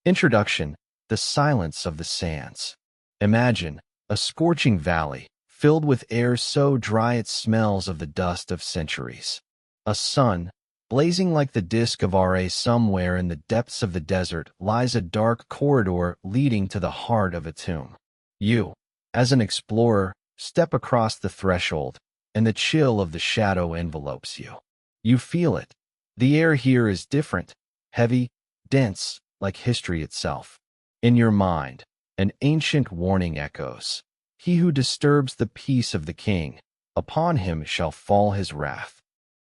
Introduction: The silence of the sands. Imagine a scorching valley, filled with air so dry it smells of the dust of centuries. A sun, blazing like the disk of Ra. Somewhere in the depths of the desert lies a dark corridor leading to the heart of a tomb. You, as an explorer, step across the threshold, and the chill of the shadow envelopes you. You feel it. The air here is different, heavy, dense, like history itself. In your mind, an ancient warning echoes. He who disturbs the peace of the king, upon him shall fall his wrath.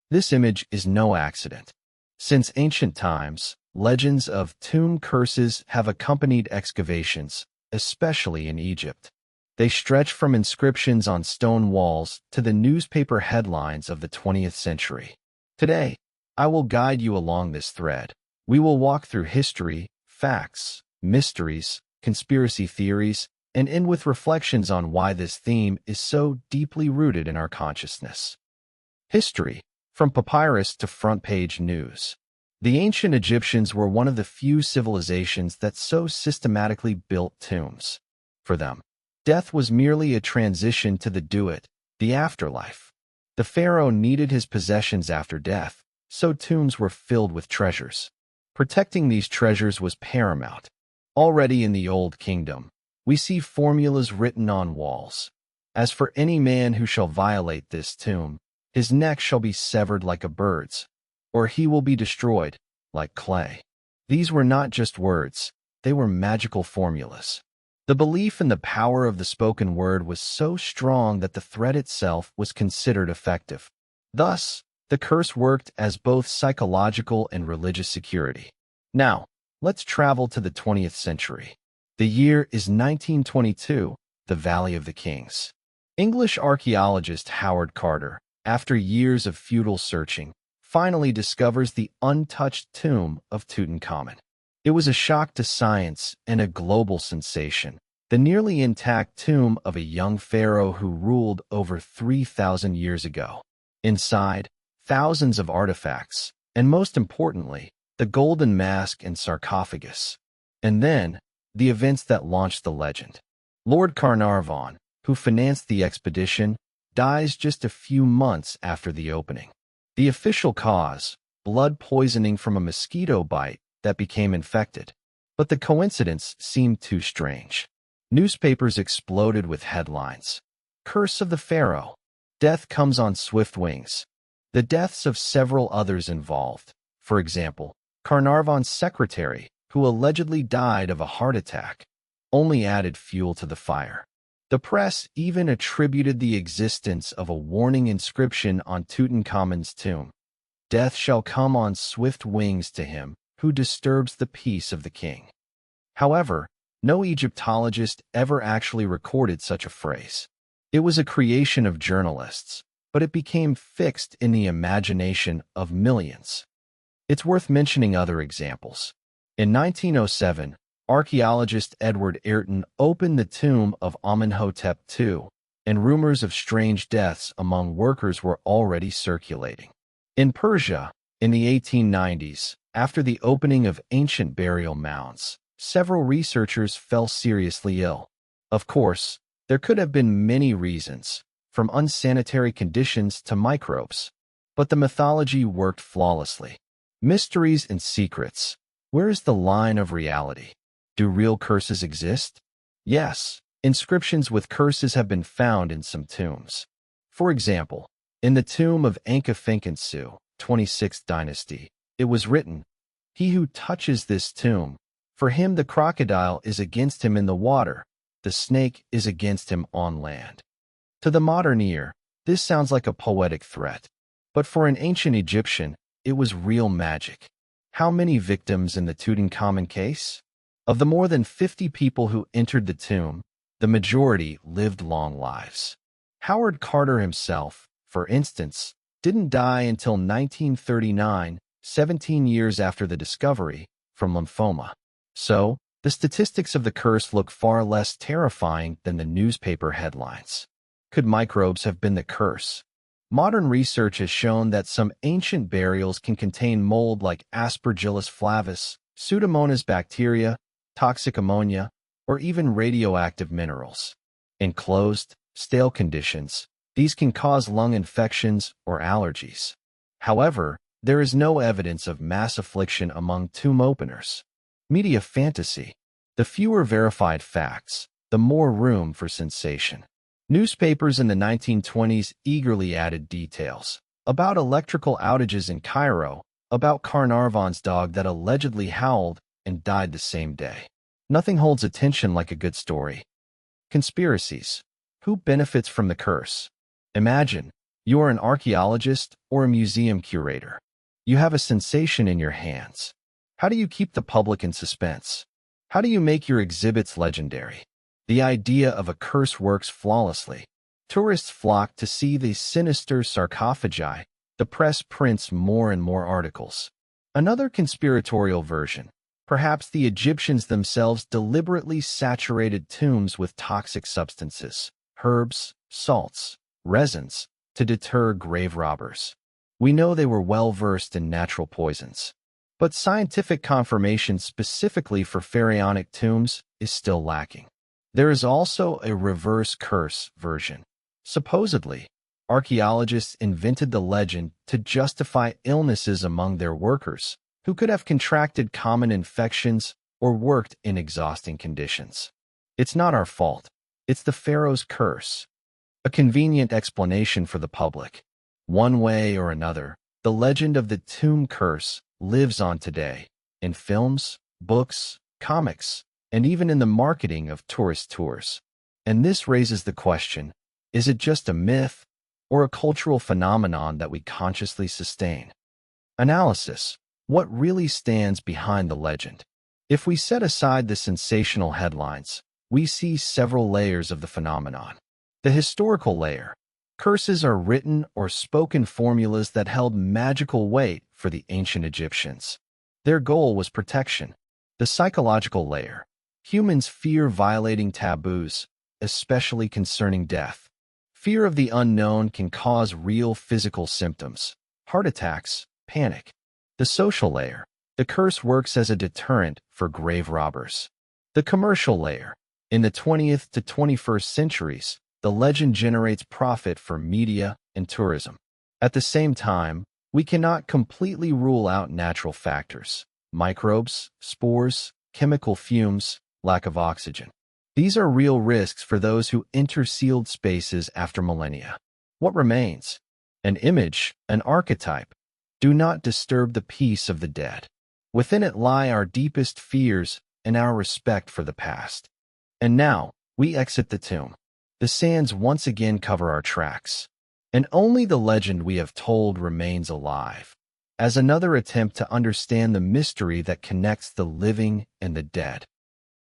This image is no accident. Since ancient times, legends of tomb curses have accompanied excavations, especially in Egypt. They stretch from inscriptions on stone walls to the newspaper headlines of the 20th century. Today, I will guide you along this thread. We will walk through history, facts, mysteries, conspiracy theories, and end with reflections on why this theme is so deeply rooted in our consciousness. History, from papyrus to front-page news. The ancient Egyptians were one of the few civilizations that so systematically built tombs. For them, death was merely a transition to the afterlife. The pharaoh needed his possessions after death, so tombs were filled with treasures. Protecting these treasures was paramount. Already in the Old Kingdom, we see formulas written on walls. As for any man who shall violate this tomb, his neck shall be severed like a bird's, or he will be destroyed like clay. These were not just words, they were magical formulas. The belief in the power of the spoken word was so strong that the threat itself was considered effective. Thus, the curse worked as both psychological and religious security. Now, let's travel to the 20th century. The year is 1922, the Valley of the Kings. English archaeologist Howard Carter, after years of futile searching, finally discovers the untouched tomb of Tutankhamun. It was a shock to science and a global sensation. The nearly intact tomb of a young pharaoh who ruled over 3,000 years ago. Inside, thousands of artifacts, and most importantly, the golden mask and sarcophagus. And then, the events that launched the legend. Lord Carnarvon, who financed the expedition, dies just a few months after the opening. The official cause, blood poisoning from a mosquito bite that became infected. But the coincidence seemed too strange. Newspapers exploded with headlines. Curse of the Pharaoh. Death comes on swift wings. The deaths of several others involved. For example, Carnarvon's secretary, who allegedly died of a heart attack, only added fuel to the fire. The press even attributed the existence of a warning inscription on Tutankhamun's tomb. Death shall come on swift wings to him who disturbs the peace of the king. However, no Egyptologist ever actually recorded such a phrase. It was a creation of journalists, but it became fixed in the imagination of millions. It's worth mentioning other examples. In 1907, archaeologist Edward Ayrton opened the tomb of Amenhotep II, and rumors of strange deaths among workers were already circulating. In Persia, in the 1890s, after the opening of ancient burial mounds, several researchers fell seriously ill. Of course, there could have been many reasons, from unsanitary conditions to microbes, but the mythology worked flawlessly. Mysteries and secrets. Where is the line of reality? Do real curses exist? Yes, inscriptions with curses have been found in some tombs. For example, in the tomb of Enkhuifokensu, 26th dynasty, it was written, "He who touches this tomb, for him the crocodile is against him in the water, the snake is against him on land." To the modern ear, this sounds like a poetic threat, but for an ancient Egyptian, it was real magic. How many victims in the Tutankhamun case? Of the more than 50 people who entered the tomb, the majority lived long lives. Howard Carter himself, for instance, didn't die until 1939, 17 years after the discovery, from lymphoma. So, the statistics of the curse look far less terrifying than the newspaper headlines. Could microbes have been the curse? Modern research has shown that some ancient burials can contain mold like Aspergillus flavus, Pseudomonas bacteria, toxic ammonia, or even radioactive minerals. In closed, stale conditions, these can cause lung infections or allergies. However, there is no evidence of mass affliction among tomb openers. Media fantasy. The fewer verified facts, the more room for sensation. Newspapers in the 1920s eagerly added details about electrical outages in Cairo, about Carnarvon's dog that allegedly howled and died the same day. Nothing holds attention like a good story. Conspiracies. Who benefits from the curse? Imagine you are an archaeologist or a museum curator. You have a sensation in your hands. How do you keep the public in suspense? How do you make your exhibits legendary? The idea of a curse works flawlessly. Tourists flock to see the sinister sarcophagi. The press prints more and more articles. Another conspiratorial version. Perhaps the Egyptians themselves deliberately saturated tombs with toxic substances, herbs, salts, resins, to deter grave robbers. We know they were well versed in natural poisons. But scientific confirmation specifically for pharaonic tombs is still lacking. There is also a reverse curse version. Supposedly, archaeologists invented the legend to justify illnesses among their workers, who could have contracted common infections or worked in exhausting conditions. It's not our fault. It's the Pharaoh's curse. A convenient explanation for the public. One way or another, the legend of the tomb curse lives on today, in films, books, comics, and even in the marketing of tourist tours. And this raises the question, is it just a myth or a cultural phenomenon that we consciously sustain? Analysis. What really stands behind the legend? If we set aside the sensational headlines, we see several layers of the phenomenon. The historical layer. Curses are written or spoken formulas that held magical weight for the ancient Egyptians. Their goal was protection. The psychological layer. Humans fear violating taboos, especially concerning death. Fear of the unknown can cause real physical symptoms, heart attacks, panic. The social layer. The curse works as a deterrent for grave robbers. The commercial layer. In the 20th to 21st centuries, the legend generates profit for media and tourism. At the same time, we cannot completely rule out natural factors. Microbes, spores, chemical fumes, lack of oxygen. These are real risks for those who enter sealed spaces after millennia. What remains? An image, an archetype. Do not disturb the peace of the dead. Within it lie our deepest fears and our respect for the past. And now, we exit the tomb. The sands once again cover our tracks, and only the legend we have told remains alive, as another attempt to understand the mystery that connects the living and the dead.